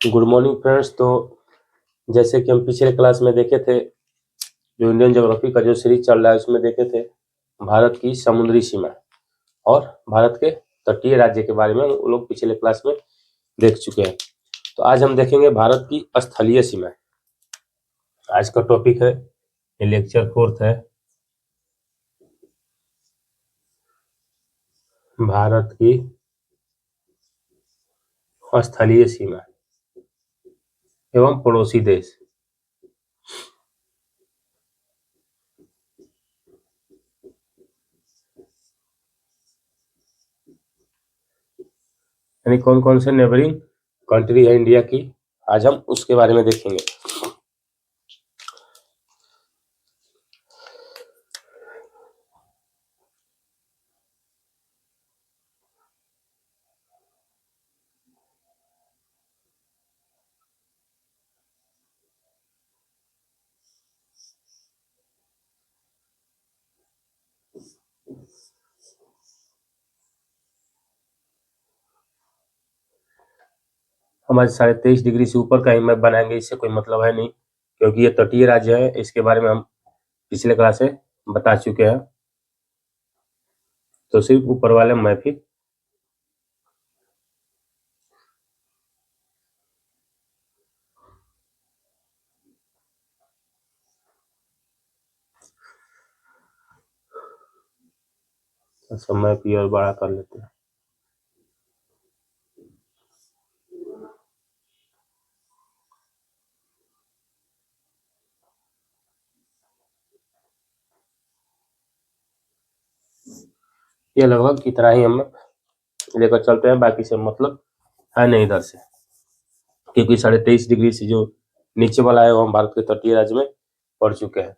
Good morning friends. तो जैसे कि हम पिछले क्लास में देखे थे, जो इंडियन ज्योग्राफी का जो सीरीज चल रहा है उसमें देखे थे भारत की समुद्री सीमा और भारत के तटीय राज्य के बारे में हम लोग पिछले क्लास में देख चुके हैं। तो आज हम देखेंगे भारत की स्थलीय सीमा। आज का टॉपिक है, ये लेक्चर 4 है, भारत की स्थलीय सीमा एवं पड़ोसी देश। यानी कौन कौन से नेबरिंग कंट्री है इंडिया की, आज हम उसके बारे में देखेंगे। हम आज 23.5 डिग्री से ऊपर का ही मैप बनाएंगे, इससे कोई मतलब है नहीं, क्योंकि ये तटीय राज्य है। इसके बारे में हम पिछले क्लास में बता चुके हैं। तो सिर्फ ऊपर वाले मैप ही सब मैप ही और बड़ा कर लेते हैं। ये लगभग इतना ही हम लेकर चलते हैं, बाकी से मतलब है नहीं इधर से, क्योंकि 23.5 डिग्री से जो नीचे वाला है वो हम भारत के तटीय राज्य में पढ़ चुके हैं।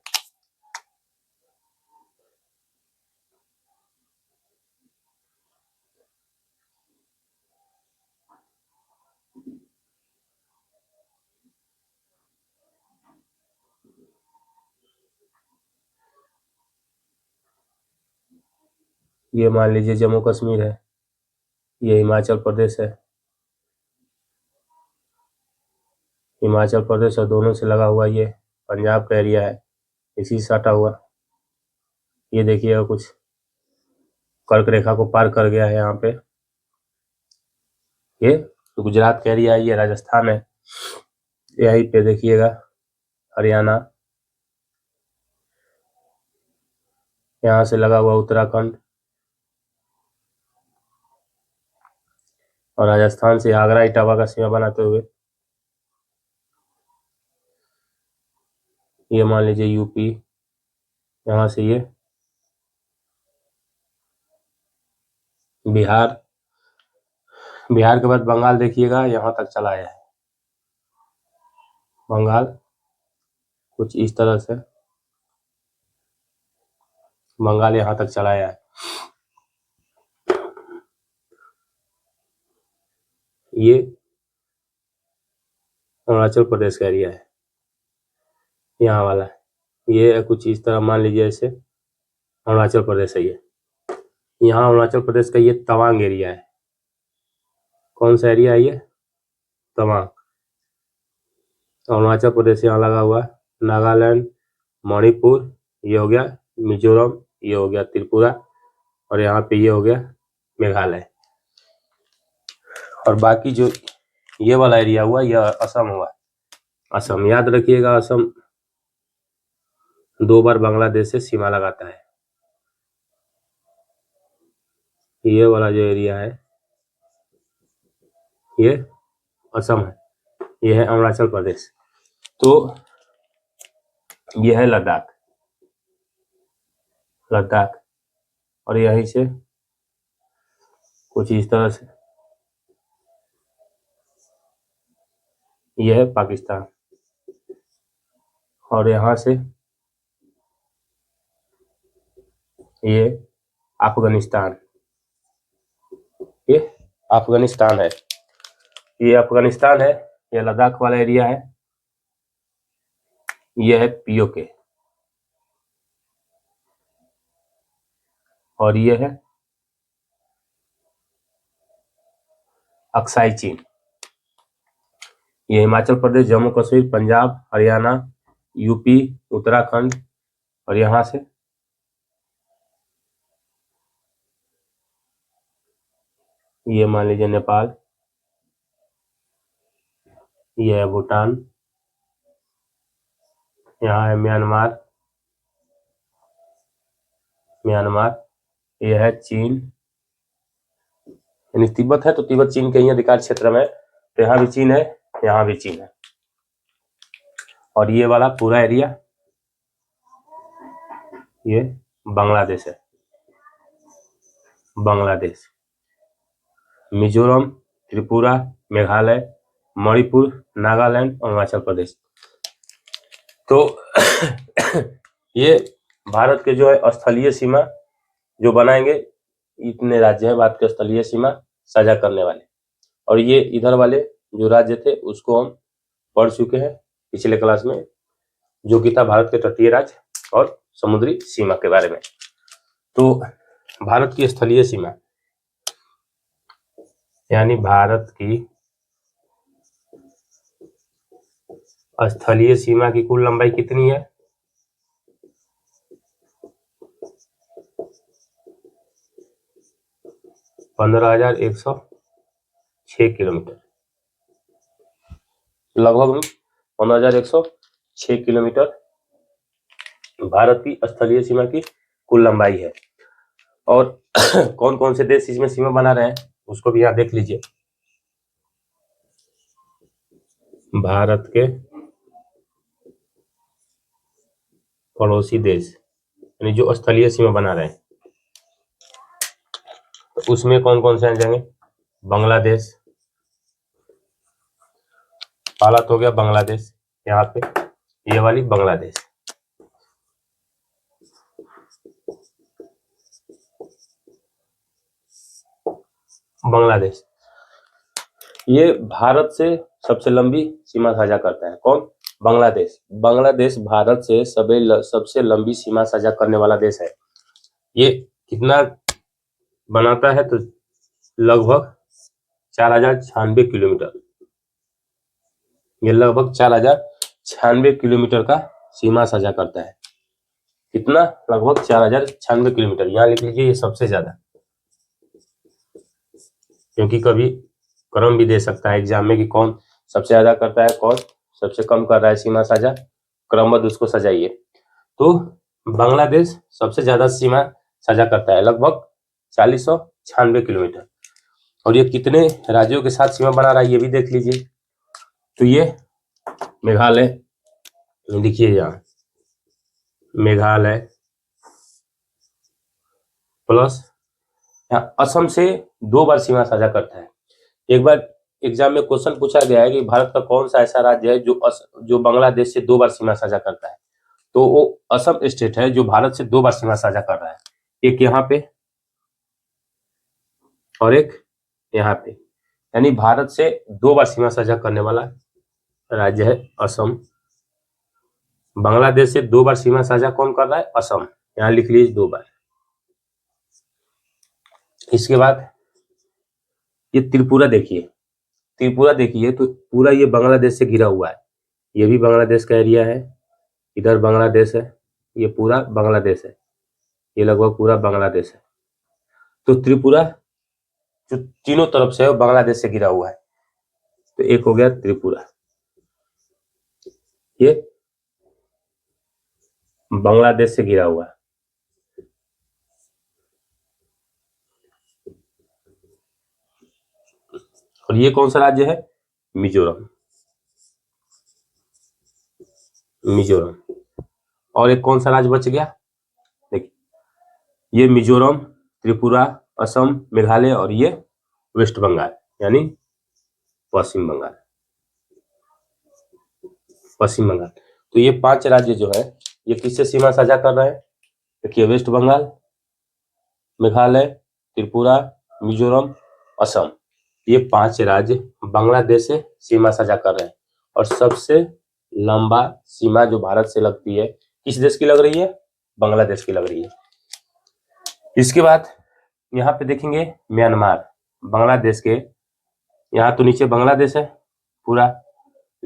ये मान लीजिए जम्मू कश्मीर है, ये हिमाचल प्रदेश है, हिमाचल प्रदेश और दोनों से लगा हुआ ये पंजाब का एरिया है, इसी से सटा हुआ। ये देखिएगा कुछ कर्क रेखा को पार कर गया है यहाँ पे। ये गुजरात का एरिया है, ये राजस्थान है, यहीं पे देखिएगा हरियाणा, यहाँ से लगा हुआ उत्तराखंड, और राजस्थान से आगरा इटावा का सीमा बनाते हुए ये मान लीजिए यूपी, यहाँ से ये बिहार, बिहार के बाद बंगाल देखिएगा यहाँ तक चला आया है। बंगाल कुछ इस तरह से बंगाल यहाँ तक चला आया है। ये अरुणाचल प्रदेश का एरिया है, यहाँ वाला है। ये कुछ इस तरह मान लीजिए, ऐसे अरुणाचल प्रदेश है। ये यहाँ अरुणाचल प्रदेश का ये तवांग एरिया है। कौन सा एरिया है ये? तवांग। अरुणाचल प्रदेश यहाँ लगा हुआ है, नागालैंड, मणिपुर, ये हो गया मिजोरम, ये हो गया त्रिपुरा, और यहाँ पे ये हो गया मेघालय। और बाकी जो ये वाला एरिया हुआ यह असम हुआ। असम याद रखिएगा, असम 2 बार बांग्लादेश से सीमा लगाता है। ये वाला जो एरिया है ये असम है, ये है अरुणाचल प्रदेश। तो ये है लद्दाख, लद्दाख, और यहीं से कुछ इस तरह से ये है पाकिस्तान, और यहाँ से ये अफगानिस्तान, ये अफगानिस्तान है, ये अफगानिस्तान है। ये लद्दाख वाला एरिया है, ये है पीओके, और ये है अक्साई चीन। ये हिमाचल प्रदेश, जम्मू कश्मीर, पंजाब, हरियाणा, यूपी, उत्तराखंड और यहाँ से ये मान लीजिए नेपाल, ये है भूटान, यहाँ है म्यांमार, ये है चीन, यानी तिब्बत है तो तिब्बत चीन के ही अधिकार क्षेत्र में, तो यहाँ भी चीन है, यहाँ भी चीन है। और ये वाला पूरा एरिया ये बांग्लादेश है, बांग्लादेश, मिजोरम, त्रिपुरा, मेघालय, मणिपुर, नागालैंड और अरुणाचल प्रदेश। तो ये भारत के जो है स्थलीय सीमा जो बनाएंगे, इतने राज्य हैं भारत के स्थलीय सीमा साझा करने वाले। और ये इधर वाले जो राज्य थे उसको हम पढ़ चुके हैं पिछले क्लास में, जो कि था भारत के तटीय राज्य और समुद्री सीमा के बारे में। तो भारत की स्थलीय सीमा यानी भारत की स्थलीय सीमा की कुल लंबाई कितनी है? 15,106 किलोमीटर, लगभग 15,106 किलोमीटर भारत की स्थलीय सीमा की कुल लंबाई है। और कौन कौन से देश इसमें सीमा बना रहे हैं उसको भी यहाँ देख लीजिए। भारत के पड़ोसी देश यानी जो स्थलीय सीमा बना रहे हैं, तो उसमें कौन कौन से आ जाएंगे? बांग्लादेश, पहला तो हो गया बांग्लादेश, यहाँ पे ये वाली बांग्लादेश, बांग्लादेश ये भारत से सबसे लंबी सीमा साझा करता है। कौन? बांग्लादेश। बांग्लादेश भारत से सबसे लंबी सीमा साझा करने वाला देश है। ये कितना बनाता है? तो लगभग 4,096 किलोमीटर, ये लगभग 4,096 किलोमीटर का सीमा साझा करता है। कितना? लगभग 4,096 किलोमीटर। यहाँ लिख लीजिए ये सबसे ज्यादा, क्योंकि कभी क्रम भी दे सकता है एग्जाम में कि कौन सबसे ज्यादा करता है, कौन सबसे कम कर रहा है सीमा साझा, क्रमबद्ध उसको सजाइए। तो बांग्लादेश सबसे ज्यादा सीमा साझा करता है, लगभग 4,096 किलोमीटर। और ये कितने राज्यों के साथ सीमा बना रहा है ये भी देख लीजिए। तो ये मेघालय, देखिए यहाँ मेघालय प्लस यहाँ असम से 2 बार सीमा साझा करता है। एक बार एग्जाम में क्वेश्चन पूछा गया है कि भारत का कौन सा ऐसा राज्य है जो बांग्लादेश से 2 बार सीमा साझा करता है, तो वो असम स्टेट है जो भारत से 2 बार सीमा साझा कर रहा है। एक यहाँ पे और एक यहाँ पे, यानी भारत से 2 बार सीमा साझा करने वाला राज्य है असम। बांग्लादेश से 2 बार सीमा साझा कौन कर रहा है? असम। यहाँ लिख लीजिए 2 बार। इसके बाद ये त्रिपुरा देखिए, त्रिपुरा देखिए तो पूरा ये बांग्लादेश से घिरा हुआ है। ये भी बांग्लादेश का एरिया है, इधर बांग्लादेश है, ये पूरा बांग्लादेश है, ये लगभग पूरा बांग्लादेश है। तो त्रिपुरा जो तीनों तरफ से है वो बांग्लादेश से घिरा हुआ है। तो एक हो गया त्रिपुरा, ये बांग्लादेश से घिरा हुआ है। और ये कौन सा राज्य है? मिजोरम, मिजोरम। और एक कौन सा राज्य बच गया? देखिए ये मिजोरम, त्रिपुरा, असम, मेघालय और ये वेस्ट बंगाल यानी पश्चिम बंगाल, पश्चिम बंगाल। तो ये 5 राज्य जो है ये किससे सीमा साझा कर रहे हैं? देखिए वेस्ट बंगाल, मेघालय, त्रिपुरा, मिजोरम, असम, ये 5 राज्य बांग्लादेश से सीमा साझा कर रहे हैं। और सबसे लंबा सीमा जो भारत से लगती है किस देश की लग रही है? बांग्लादेश की लग रही है। इसके बाद यहाँ पे देखेंगे म्यांमार, बांग्लादेश के यहाँ तो नीचे बांग्लादेश है पूरा,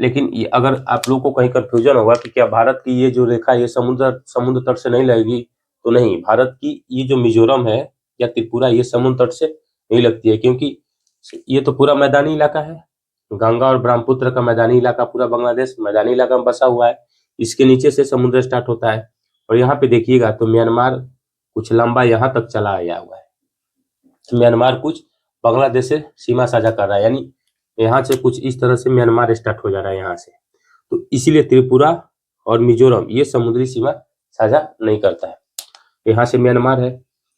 लेकिन ये अगर आप लोगों को कहीं कंफ्यूजन होगा कि क्या भारत की ये जो रेखा ये समुद्र तट से नहीं लगेगी, तो नहीं, भारत की ये जो मिजोरम है या त्रिपुरा ये समुद्र तट से नहीं लगती है, क्योंकि ये तो पूरा मैदानी इलाका है। गंगा और ब्रह्मपुत्र का मैदानी इलाका, पूरा बांग्लादेश मैदानी इलाका में बसा हुआ है। इसके नीचे से समुद्र स्टार्ट होता है और यहाँ पे देखिएगा तो म्यांमार कुछ लंबा यहाँ तक चला आया हुआ है। म्यांमार कुछ बांग्लादेश से सीमा साझा कर रहा है, यानी यहाँ से कुछ इस तरह से म्यांमार स्टार्ट हो जा रहा है यहाँ से। तो इसीलिए त्रिपुरा और मिजोरम ये समुद्री सीमा साझा नहीं करता है। यहाँ से म्यांमार है,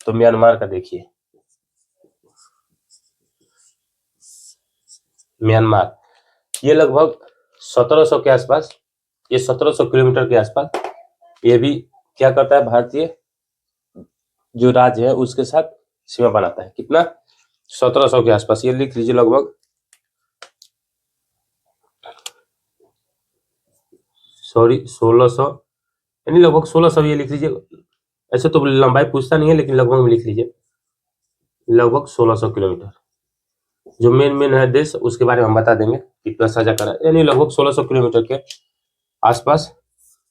तो म्यांमार का देखिए, म्यांमार ये लगभग 1700 के आसपास, ये 1700 किलोमीटर के आसपास ये भी क्या करता है, भारतीय जो राज्य है उसके साथ सीमा बनाता है। कितना? 1700 के आसपास, ये लिख लीजिए लगभग, सॉरी 1600, यानी लगभग 1600 ये लिख लीजिए। ऐसे तो लंबाई पूछता नहीं है, लेकिन लगभग में लिख लीजिए, लगभग 1600 किलोमीटर। जो मेन है देश उसके बारे में हम बता देंगे कितना साझा करा, यानी लगभग 1600 किलोमीटर के आसपास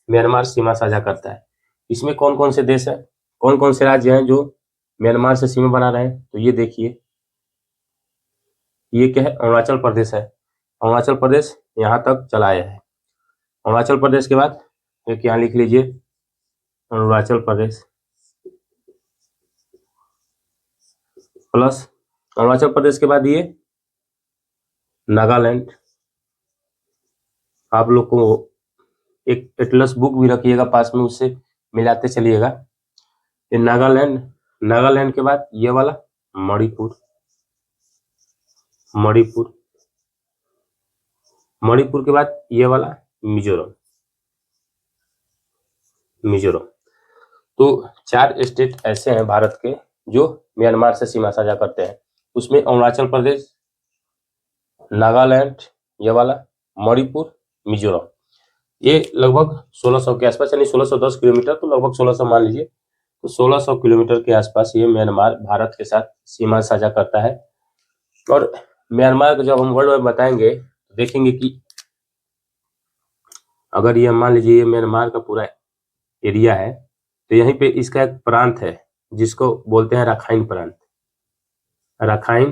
म्यांमार सीमा साझा करता है। इसमें कौन कौन से देश है, कौन कौन से राज्य हैं जो म्यांमार से सीमा बना रहे हैं, तो ये देखिए, ये क्या है, अरुणाचल प्रदेश है। अरुणाचल प्रदेश यहाँ तक चला आया है। अरुणाचल प्रदेश के बाद एक यहाँ लिख लीजिए, अरुणाचल प्रदेश प्लस अरुणाचल प्रदेश के बाद ये नागालैंड। आप लोग को एक एटलस बुक भी रखिएगा पास में, उससे मिलाते चलिएगा। ये नागालैंड, नागालैंड के बाद ये वाला मणिपुर, मणिपुर, मणिपुर के बाद ये वाला मिजोरम, मिजोरम। तो 4 स्टेट ऐसे हैं भारत के जो म्यांमार से सीमा साझा करते हैं। उसमें अरुणाचल प्रदेश, नागालैंड ये वाला, मणिपुर, मिजोरम, ये लगभग 1600 के आसपास, यानी 1610 किलोमीटर, तो लगभग 1600 मान लीजिए। तो 1600 किलोमीटर के आसपास ये म्यांमार भारत के साथ सीमा साझा करता है। और म्यांमार को जब हम वर्ल्ड मैप बताएंगे तो देखेंगे कि अगर ये मान लीजिए ये म्यांमार का पूरा एरिया है, तो यहीं पे इसका एक प्रांत है जिसको बोलते हैं राखाइन प्रांत, राखाइन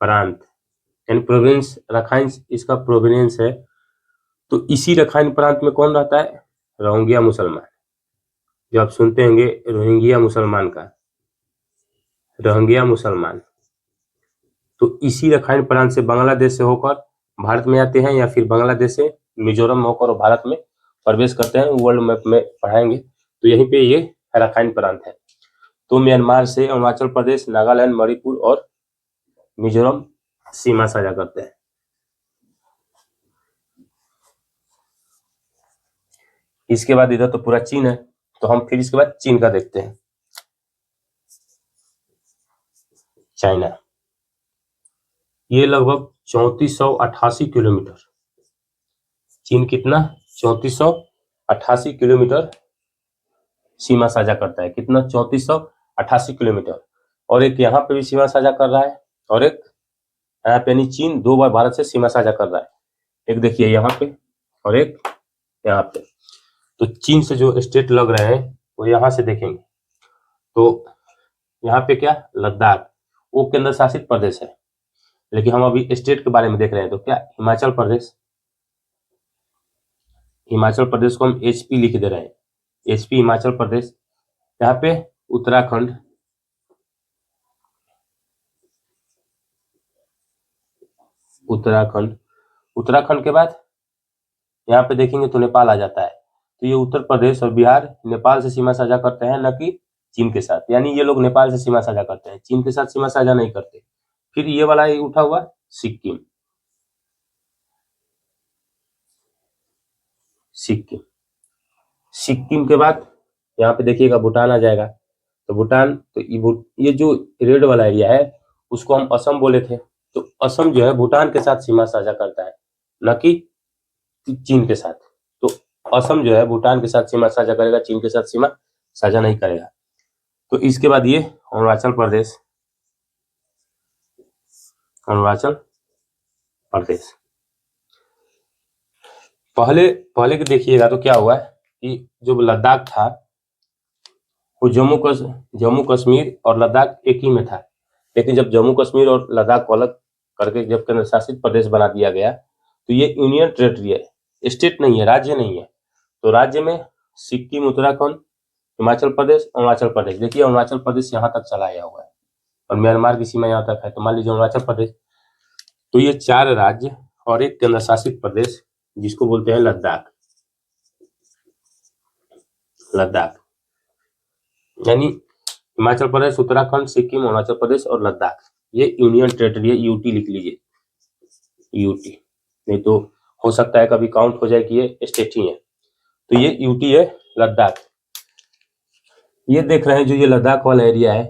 प्रांत, यानी प्रोविंस, राखाइन इसका प्रोविंस है। तो इसी राखाइन प्रांत में कौन रहता है? रोहिंग्या मुसलमान, जो आप सुनते होंगे रोहिंग्या मुसलमान का, रोहिंग्या मुसलमान। तो इसी राखाइन प्रांत से बांग्लादेश से होकर भारत में आते हैं, या फिर बांग्लादेश से मिजोरम में होकर भारत में प्रवेश करते हैं। वर्ल्ड मैप में पढ़ाएंगे तो यहीं पे ये राखाइन प्रांत है। तो म्यांमार से अरुणाचल प्रदेश, नागालैंड, मणिपुर और मिजोरम सीमा साझा करते हैं। इसके बाद इधर तो पूरा चीन है, तो हम फिर इसके बाद चीन का देखते हैं। चाइना, ये लगभग 3488 किलोमीटर, चीन कितना? 3488 किलोमीटर सीमा साझा करता है। कितना? 3488 किलोमीटर। और एक यहाँ पे भी सीमा साझा कर रहा है, और एक यहाँ पे, यानी चीन 2 बार भारत से सीमा साझा कर रहा है। एक देखिए यहाँ पे और एक यहाँ पे। तो चीन से जो स्टेट लग रहे हैं वो यहाँ से देखेंगे तो यहाँ पे क्या, लद्दाख, वो केंद्र शासित प्रदेश है। लेकिन हम अभी स्टेट के बारे में देख रहे हैं, तो क्या, हिमाचल प्रदेश, हिमाचल प्रदेश को हम HP लिख दे रहे हैं, HP हिमाचल प्रदेश। यहाँ पे उत्तराखंड, उत्तराखंड, उत्तराखंड के बाद यहाँ पे देखेंगे तो नेपाल आ जाता है। तो ये उत्तर प्रदेश और बिहार नेपाल से सीमा साझा करते हैं, न कि चीन के साथ। यानी ये लोग नेपाल से सीमा साझा करते हैं, चीन के साथ सीमा साझा नहीं करते। फिर ये वाला ये उठा हुआ सिक्किम, सिक्किम, सिक्किम के बाद यहाँ पे देखिएगा भूटान आ जाएगा। तो भूटान, तो ये जो रेड वाला एरिया है उसको हम असम बोले थे। तो असम जो है भूटान के साथ सीमा साझा करता है, न कि चीन के साथ। तो असम जो है भूटान के साथ सीमा साझा करेगा, चीन के साथ सीमा साझा नहीं करेगा। तो इसके बाद ये अरुणाचल प्रदेश, अरुणाचल प्रदेश, पहले पहले के देखिएगा तो क्या हुआ है कि जो लद्दाख था वो जम्मू कश्मीर और लद्दाख एक ही में था, लेकिन जब जम्मू कश्मीर और लद्दाख को अलग करके जब केंद्र शासित प्रदेश बना दिया गया तो ये यूनियन टेरिटरी है, स्टेट नहीं है, राज्य नहीं है। तो राज्य में सिक्किम, उत्तराखंड, हिमाचल प्रदेश, अरुणाचल प्रदेश, देखिए अरुणाचल प्रदेश यहाँ तक चला आया हुआ है और म्यांमार की सीमा यहाँ तक है। तो मान लीजिए अरुणाचल प्रदेश, तो ये 4 राज्य और एक केंद्र शासित प्रदेश जिसको बोलते हैं लद्दाख। लद्दाख यानी हिमाचल प्रदेश, उत्तराखंड, सिक्किम, अरुणाचल प्रदेश और लद्दाख, ये यूनियन टेरिटरी है। यूटी लिख लीजिए, यूटी, नहीं तो हो सकता है कभी काउंट हो जाए कि ये स्टेट ही है। तो ये यूटी है लद्दाख। ये देख रहे हैं जो ये लद्दाख वाला एरिया है,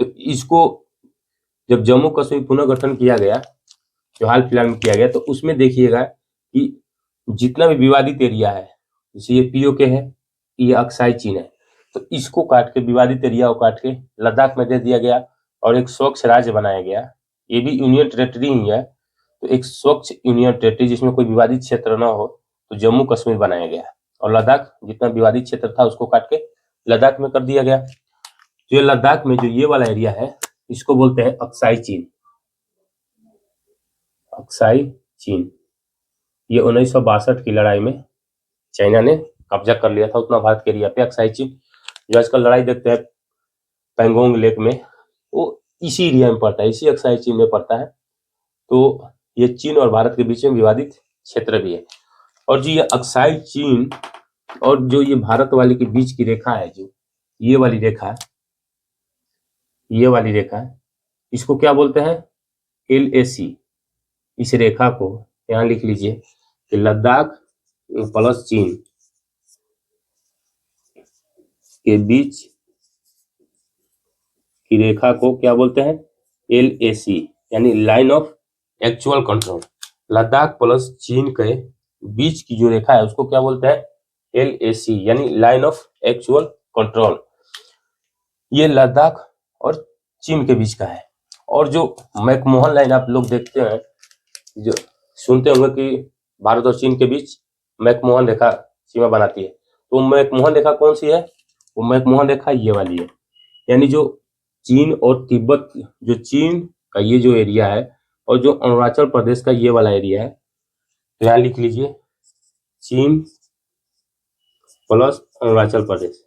तो इसको जब जम्मू कश्मीर पुनर्गठन किया गया, जो हाल फिलहाल में किया गया, तो उसमें देखिएगा कि जितना भी विवादित एरिया है, जैसे ये पीओके है, ये अक्साई चीन है, तो इसको काट के, विवादित एरिया को काट के लद्दाख में दे दिया गया और एक स्वच्छ राज्य बनाया गया। ये भी यूनियन टेरिटरी ही है, तो एक स्वच्छ यूनियन टेरिटरी जिसमें कोई विवादित क्षेत्र न हो, तो जम्मू कश्मीर बनाया गया और लद्दाख जितना विवादित क्षेत्र था उसको काट के लद्दाख में कर दिया गया। जो लद्दाख में जो ये वाला एरिया है इसको बोलते हैं अक्साई चीन। अक्साई चीन, ये 1962 की लड़ाई में चाइना ने कब्जा कर लिया था उतना भारत के एरिया पे। अक्साई चीन जो आजकल लड़ाई देखते हैं पैंगोंग लेक में, वो इसी एरिया में पड़ता है, इसी अक्साई चीन में पड़ता है। तो ये चीन और भारत के बीच में विवादित क्षेत्र भी है। और जो ये अक्साई चीन और जो ये भारत वाले के बीच की रेखा है, जो ये वाली रेखा है, ये वाली रेखा है, इसको क्या बोलते हैं? LAC। इस रेखा को यहाँ लिख लीजिए कि लद्दाख प्लस चीन के बीच की रेखा को क्या बोलते हैं? LAC, यानी line of actual control. Ladakh plus चीन के बीच की जो रेखा है उसको क्या बोलते हैं? LAC, यानी लाइन ऑफ एक्चुअल कंट्रोल। ये लद्दाख और चीन के बीच का है। और जो मैकमोहन लाइन आप लोग देखते हैं, जो सुनते होंगे कि भारत और चीन के बीच मैकमोहन रेखा सीमा बनाती है, तो मैकमोहन रेखा कौन सी है? वो मैकमोहन रेखा ये वाली है, यानी जो चीन और तिब्बत, जो चीन का ये जो एरिया है और जो अरुणाचल प्रदेश का ये वाला एरिया है, तो यहाँ लिख लीजिए चीन प्लस अरुणाचल प्रदेश।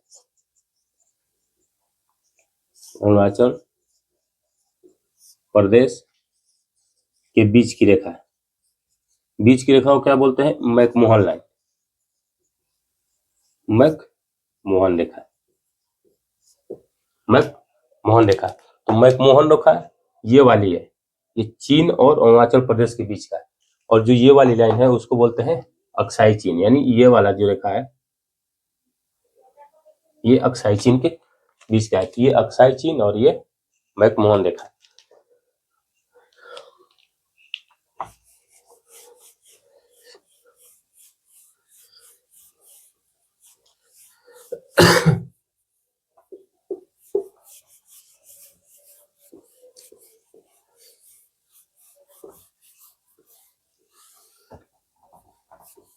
अरुणाचल प्रदेश के बीच की रेखा है, बीच की रेखा को क्या बोलते हैं? मैकमोहन लाइन, मैकमोहन रेखा, मैकमोहन रेखा। तो मैकमोहन रेखा ये वाली है, ये चीन और अरुणाचल प्रदेश के बीच का है। और जो ये वाली लाइन है उसको बोलते हैं अक्साई चीन, यानी ये वाला जो रेखा है ये अक्साई चीन के बीच का है। ये अक्साई चीन और ये मैकमोहन रेखा।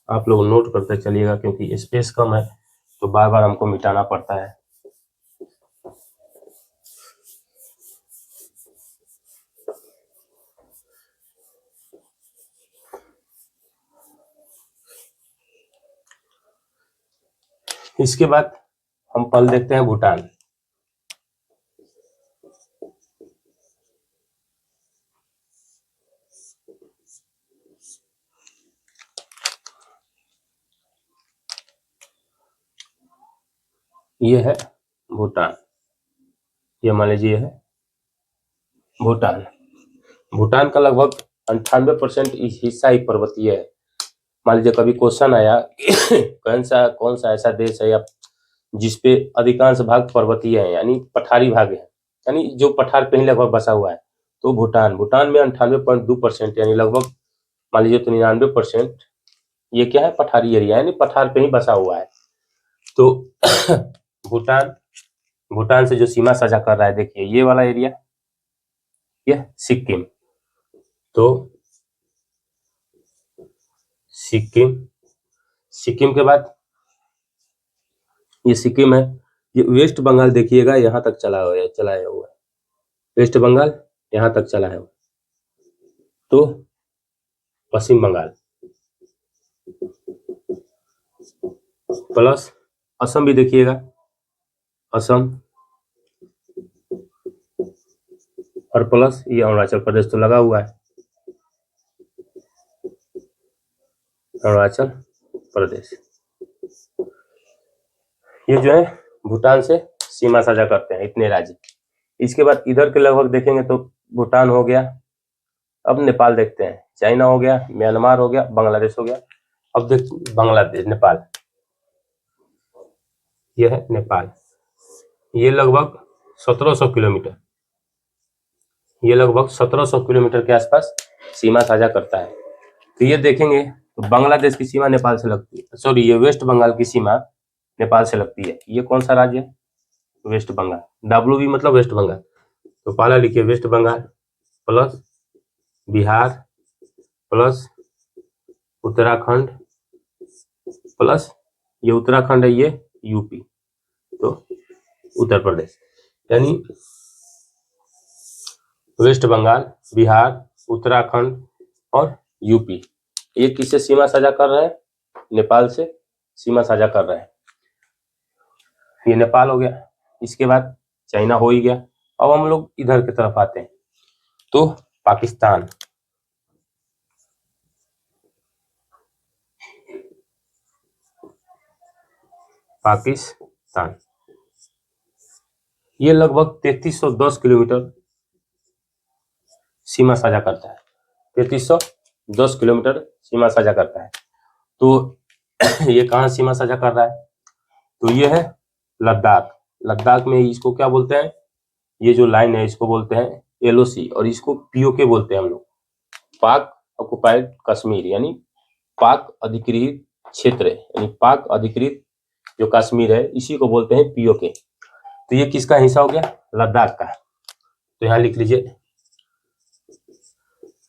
आप लोग नोट करते चलिएगा क्योंकि स्पेस कम है तो बार बार हमको मिटाना पड़ता है। इसके बाद हम पल देखते हैं भूटान। ये है भूटान, ये मान लीजिए है भूटान। भूटान का लगभग 98% हिस्सा ही पर्वतीय है। मान लीजिए कभी क्वेश्चन आया कौन सा ऐसा देश है या जिसपे अधिकांश भाग पर्वतीय है, यानी पठारी भाग है, यानी जो पठार पे ही लगभग बसा हुआ है, तो भूटान। भूटान में 98.2%, यानी लगभग मान लीजिए तो 99% ये क्या है? पठारी एरिया, यानी पठार पे ही बसा हुआ है। तो भूटान, भूटान से जो सीमा साझा कर रहा है, देखिए ये वाला एरिया, ये सिक्किम। तो सिक्किम सिक्किम के बाद ये सिक्किम है। ये वेस्ट बंगाल देखिएगा यहाँ तक चलाया हुआ है। वेस्ट बंगाल यहाँ तक चला है। तो पश्चिम बंगाल प्लस असम भी देखिएगा, असम और प्लस ये अरुणाचल प्रदेश तो लगा हुआ है, अरुणाचल प्रदेश। ये जो है भूटान से सीमा साझा करते हैं इतने राज्य। इसके बाद इधर के लगभग देखेंगे तो भूटान हो गया। अब नेपाल देखते हैं, चाइना हो गया, म्यांमार हो गया, बांग्लादेश हो गया। अब देख बांग्लादेश, नेपाल, ये है नेपाल। ये लगभग 1700 किलोमीटर, ये लगभग 1700 किलोमीटर के आसपास सीमा साझा करता है। तो ये देखेंगे तो बांग्लादेश की सीमा नेपाल से लगती है, सॉरी ये वेस्ट बंगाल की सीमा नेपाल से लगती है। ये कौन सा राज्य है? वेस्ट बंगाल। WB मतलब वेस्ट बंगाल। तो पहला लिखिए West Bengal plus Bihar plus Uttarakhand plus ये उत्तराखंड है, ये यूपी, तो उत्तर प्रदेश। यानी वेस्ट बंगाल, बिहार, उत्तराखंड और यूपी ये किससे सीमा साझा कर रहे हैं? नेपाल से सीमा साझा कर रहे हैं। ये नेपाल हो गया। इसके बाद चाइना हो ही गया। अब हम लोग इधर की तरफ आते हैं तो पाकिस्तान, पाकिस्तान ये लगभग 3310 किलोमीटर सीमा साझा करता है। 3310 किलोमीटर सीमा साझा करता है। तो ये कहाँ सीमा साझा कर रहा है? तो ये है लद्दाख। लद्दाख में इसको क्या बोलते हैं? ये जो लाइन है इसको बोलते हैं LOC और इसको POK बोलते हैं हम लोग, पाक ऑक्युपाइड कश्मीर, यानी पाक अधिकृत क्षेत्र, यानी पाक अधिकृत जो कश्मीर है इसी को बोलते हैं POK। तो ये किसका हिस्सा हो गया? लद्दाख का। तो यहाँ लिख लीजिए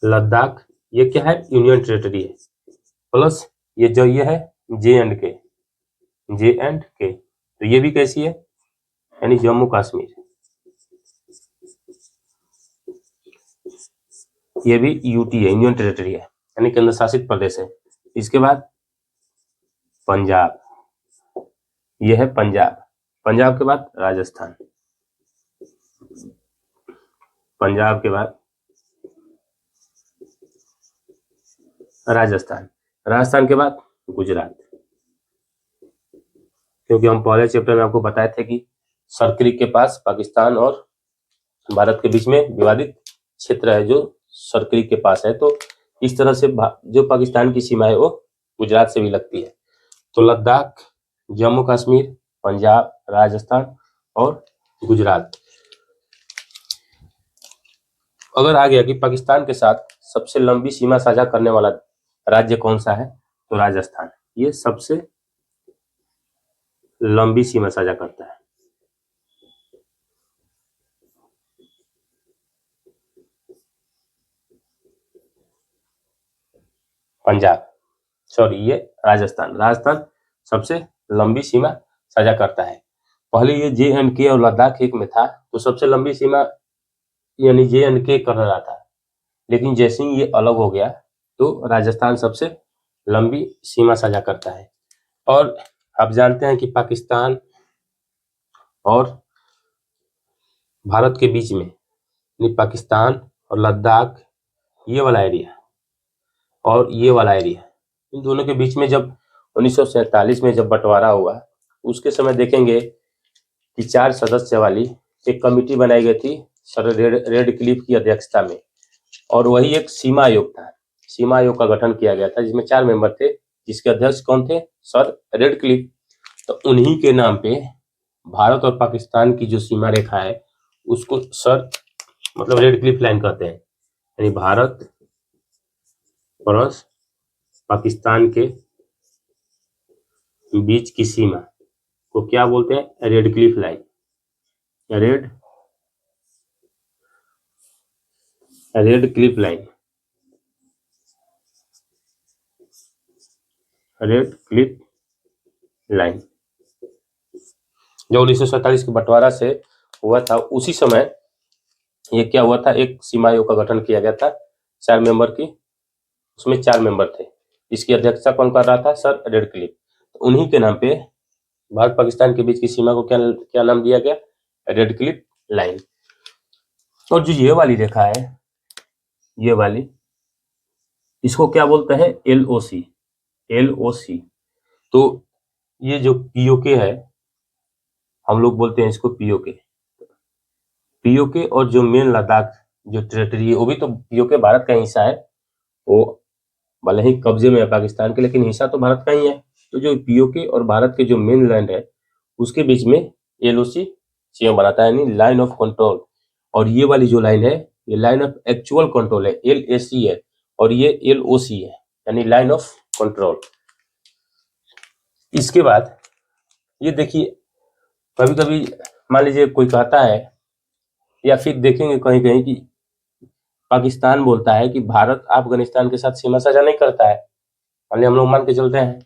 लद्दाख, ये क्या है? यूनियन टेरिटरी है। प्लस ये जो ये है JNK, तो ये भी कैसी है? यानी जम्मू कश्मीर, ये भी UT है, यूनियन टेरिटरी है, यानी केंद्र शासित प्रदेश है। इसके बाद पंजाब, ये है पंजाब। पंजाब के बाद राजस्थान, पंजाब के बाद राजस्थान, राजस्थान के बाद गुजरात। क्योंकि हम पहले चैप्टर में आपको बताए थे कि सर्कल के पास पाकिस्तान और भारत के बीच में विवादित क्षेत्र है जो सर्कल के पास है। तो इस तरह से जो पाकिस्तान की सीमा है वो गुजरात से भी लगती है। तो लद्दाख, जम्मू कश्मीर, पंजाब, राजस्थान और गुजरात। अगर आ गया कि पाकिस्तान के साथ सबसे लंबी सीमा साझा करने वाला राज्य कौन सा है, तो राजस्थान ये सबसे लंबी सीमा साझा करता है। पंजाब, सॉरी ये राजस्थान, राजस्थान सबसे लंबी सीमा साझा करता है। पहले ये JNK और लद्दाख एक में था तो सबसे लंबी सीमा यानी JNK कर रहा था, लेकिन जैसे ही ये अलग हो गया तो राजस्थान सबसे लंबी सीमा साझा करता है। और आप जानते हैं कि पाकिस्तान और भारत के बीच में यानी पाकिस्तान और लद्दाख ये वाला एरिया और ये वाला एरिया, इन दोनों के बीच में जब 1947 में जब बंटवारा हुआ उसके समय देखेंगे कि 4 सदस्य वाली एक कमेटी बनाई गई थी सर रेड क्लिफ की अध्यक्षता में, और वही एक सीमा आयोग था। सीमा आयोग का गठन किया गया था जिसमें 4 मेंबर थे, जिसके अध्यक्ष कौन थे? Sir red Cliff. तो उन्हीं के नाम पे भारत और पाकिस्तान की जो सीमा रेखा है उसको सर मतलब रेड क्लिफ लाइन कहते हैं। यानी भारत प्लस पाकिस्तान के बीच की सीमा को क्या बोलते हैं? Red Cliff line, red Cliff line, red Cliff line. जो 1947 के बंटवारा से हुआ था उसी समय ये क्या हुआ था, एक सीमा आयोग का गठन किया गया था 4 मेंबर की, उसमें 4 मेंबर थे। इसकी अध्यक्षता कौन कर रहा था, सर रेडक्लिफ। तो उन्हीं के नाम पे भारत पाकिस्तान के बीच की सीमा को क्या क्या नाम दिया गया, रेडक्लिफ लाइन। और जो ये वाली रेखा है, ये वाली, इसको क्या बोलते हैं, LOC। LOC। तो ये जो POK है, हम लोग बोलते हैं इसको POK। POK और जो मेन लद्दाख जो टेरिटरी है वो भी तो POK भारत का हिस्सा है। वो भले ही कब्जे में है पाकिस्तान के, लेकिन हिस्सा तो भारत का ही है। तो जो POK और भारत के जो मेन लैंड है उसके बीच में LOC सीमा बनाता है, यानी लाइन ऑफ कंट्रोल। और ये वाली जो लाइन है ये लाइन ऑफ एक्चुअल कंट्रोल है, LAC है, और ये LOC है, यानी लाइन ऑफ कंट्रोल। इसके बाद ये देखिए, कभी कभी मान लीजिए कोई कहता है, या फिर देखेंगे कहीं कहीं कि पाकिस्तान बोलता है कि भारत अफगानिस्तान के साथ सीमा साझा नहीं करता है। मान हम लोग मान के चलते हैं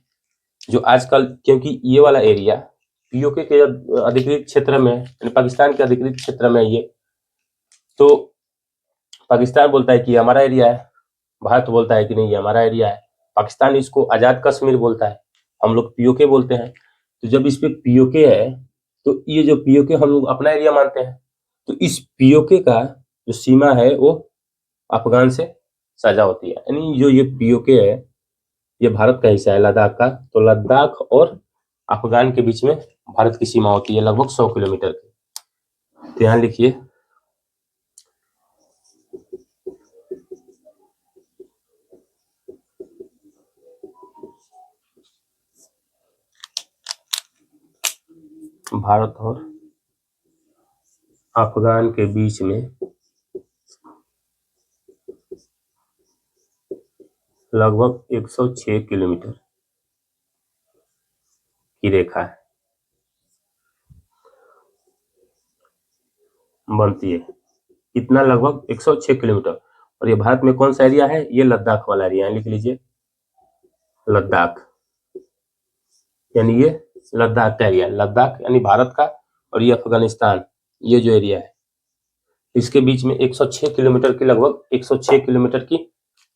जो आजकल, क्योंकि ये वाला एरिया POK के अधिकृत क्षेत्र में, यानी पाकिस्तान के अधिकृत क्षेत्र में ये, तो पाकिस्तान बोलता है कि ये हमारा एरिया है, भारत बोलता है कि नहीं ये हमारा एरिया है। पाकिस्तान इसको आजाद कश्मीर बोलता है, हम लोग POK बोलते हैं। तो जब इस पे POK है तो ये जो POK हम लोग अपना एरिया मानते हैं। तो इस POK का जो सीमा है वो अफगान से साझा होती है, यानी जो ये POK है ये भारत का हिस्सा है लद्दाख का। तो लद्दाख और अफगान के बीच में भारत की सीमा होती है लगभग 100 किलोमीटर की। तो यहाँ लिखिए, भारत और अफगान के बीच में लगभग 106 किलोमीटर की रेखा है बनती है। कितना, लगभग 106 किलोमीटर। और ये भारत में कौन सा एरिया है, ये लद्दाख वाला एरिया है, लिख लीजिए लद्दाख, यानी ये लद्दाख का एरिया, लद्दाख यानी भारत का, और ये अफगानिस्तान, ये जो एरिया है इसके बीच में 106 किलोमीटर की, लगभग 106 किलोमीटर की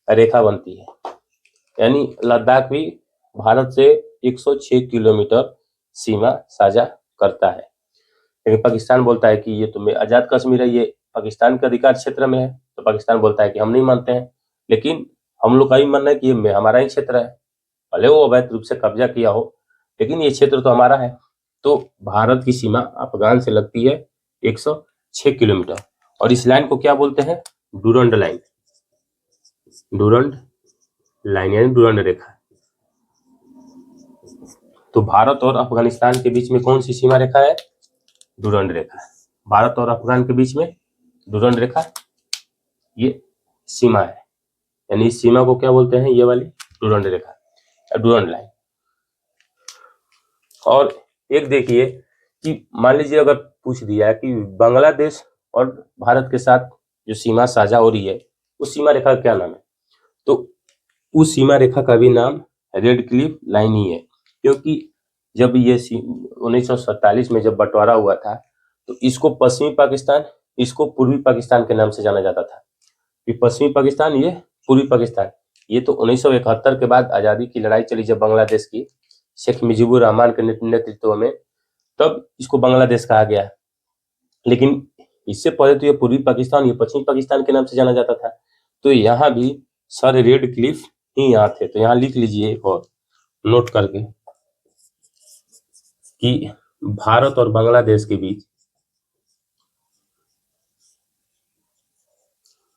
रेखा बनती है। यानी लद्दाख भी भारत से 106 किलोमीटर सीमा साझा करता है। लेकिन पाकिस्तान बोलता है कि ये तो आजाद कश्मीर है, ये पाकिस्तान के अधिकार क्षेत्र में है। तो पाकिस्तान बोलता है कि हम नहीं मानते हैं, लेकिन हम लोग का ही मानना है कि ये हमारा ही क्षेत्र है, भले वो अवैध रूप से कब्जा किया हो, लेकिन ये क्षेत्र तो हमारा है। तो भारत की सीमा अफगान से लगती है 106 किलोमीटर। और इस लाइन को क्या बोलते हैं, डूरंड लाइन। डूरंड लाइन यानी डूरंड रेखा। तो भारत और अफगानिस्तान के बीच में कौन सी सीमा रेखा है, डूरंड रेखा। भारत और अफगान के बीच में डूरंड रेखा ये सीमा है, यानी इस सीमा को क्या बोलते हैं, ये वाली डूरंड रेखा, डूरंड लाइन। और एक देखिए कि मान लीजिए अगर पूछ दिया कि बांग्लादेश और भारत के साथ जो सीमा साझा हो रही है उस सीमा रेखा का क्या नाम है, तो उस सीमा रेखा का भी नाम रेड क्लिफ लाइन ही है। क्योंकि जब ये 1947 में जब बंटवारा हुआ था तो इसको पश्चिमी पाकिस्तान, इसको पूर्वी पाकिस्तान के नाम से जाना जाता था। कि पश्चिमी पाकिस्तान, ये पूर्वी पाकिस्तान। ये तो 1971 के बाद आज़ादी की लड़ाई चली जब बांग्लादेश की, शेख मुजीबुर रहमान के नेतृत्व में, तब इसको बांग्लादेश कहा गया। लेकिन इससे पहले तो ये पूर्वी पाकिस्तान, ये पश्चिमी पाकिस्तान के नाम से जाना जाता था। तो यहाँ भी सर रेड क्लिफ ही यहाँ थे। तो यहाँ लिख लीजिए एक और नोट करके कि भारत और बांग्लादेश के बीच,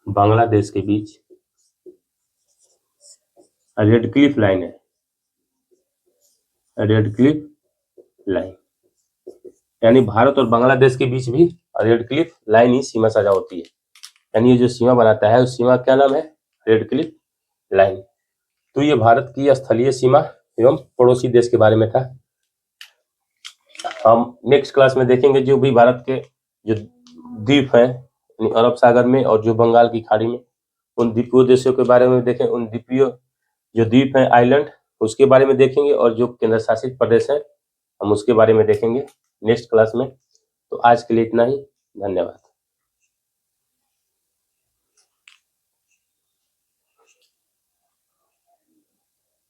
बांग्लादेश के बीच रेड क्लिफ लाइन है, रेड क्लिफ लाइन, यानी भारत और बांग्लादेश के बीच भी रेड क्लिफ लाइन ही सीमा साझा होती है। यानी ये जो सीमा बनाता है उस सीमा क्या नाम है, रेड क्लिफ लाइन। तो ये भारत की स्थलीय सीमा एवं पड़ोसी देश के बारे में था। हम नेक्स्ट क्लास में देखेंगे जो भी भारत के जो द्वीप हैं अरब सागर में और जो बंगाल की खाड़ी में, उन द्वीपीय देशों के बारे में देखें, उन द्वीपीय जो द्वीप हैं आइलैंड उसके बारे में देखेंगे, और जो केंद्र शासित प्रदेश है हम उसके बारे में देखेंगे नेक्स्ट क्लास में। तो आज के लिए इतना ही, धन्यवाद।